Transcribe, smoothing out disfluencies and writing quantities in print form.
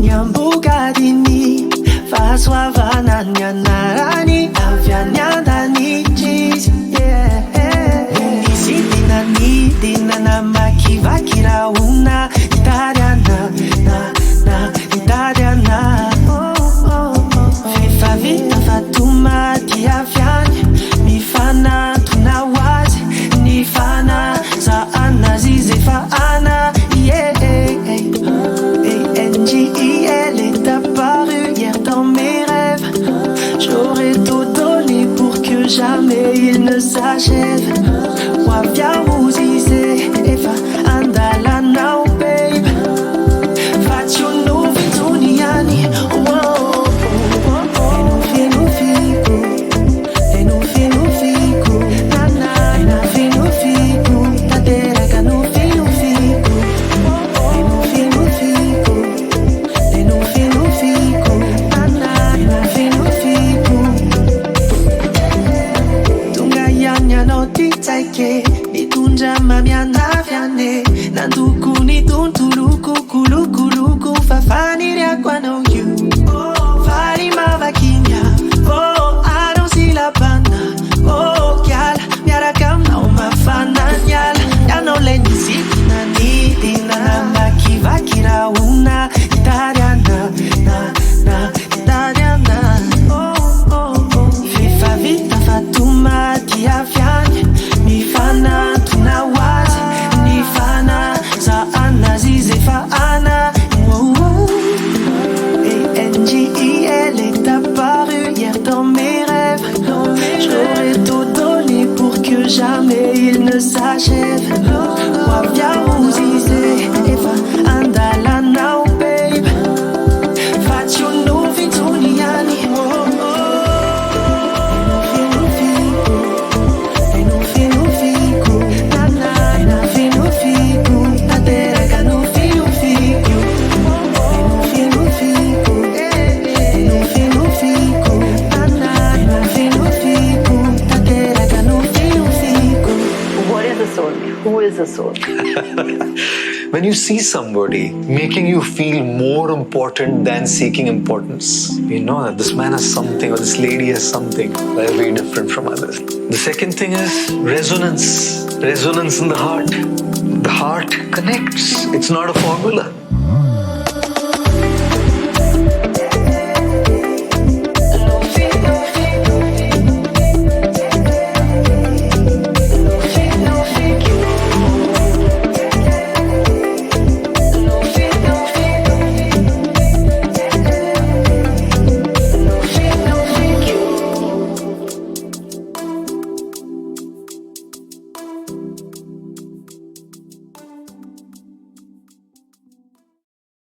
nyambugadini fahasoavana ny anarany avy any an-danitry nisy dinana makivaky rahona hitariana hitariana fefa vita fatomaty avy any mifanatona ho azy ny fanazahana zizy fa ana elle est apparue hier dans mes rêves. J'aurais tout donné pour que jamais il ne s'achève. Wavia uzize eva andala now babe. Faccio nuove tuniani. Mamianaviane Nandukuni tuntuluku kuluku Fafaniria I know you Fari mavakinya Oh, I don't see la banda Oh, gyal Miarakam na umafana nyal Yano lenyi siti na niti na makivakira una Itariana Itariana Fifa vita fatuma tiafiane Mifana tunawazi Nifana za ana zize fa ana elle est apparue hier dans mes rêves. J'aurais tout donné pour que jamais il ne s'achève. Wavia uzize eva andala now babe. Faccio nuovi tuniani. Who is the soul? When you see somebody making you feel more important than seeking importance, you know that this man has something or this lady has something very different from others. The second thing is resonance. Resonance in the heart. The heart connects. It's not a formula.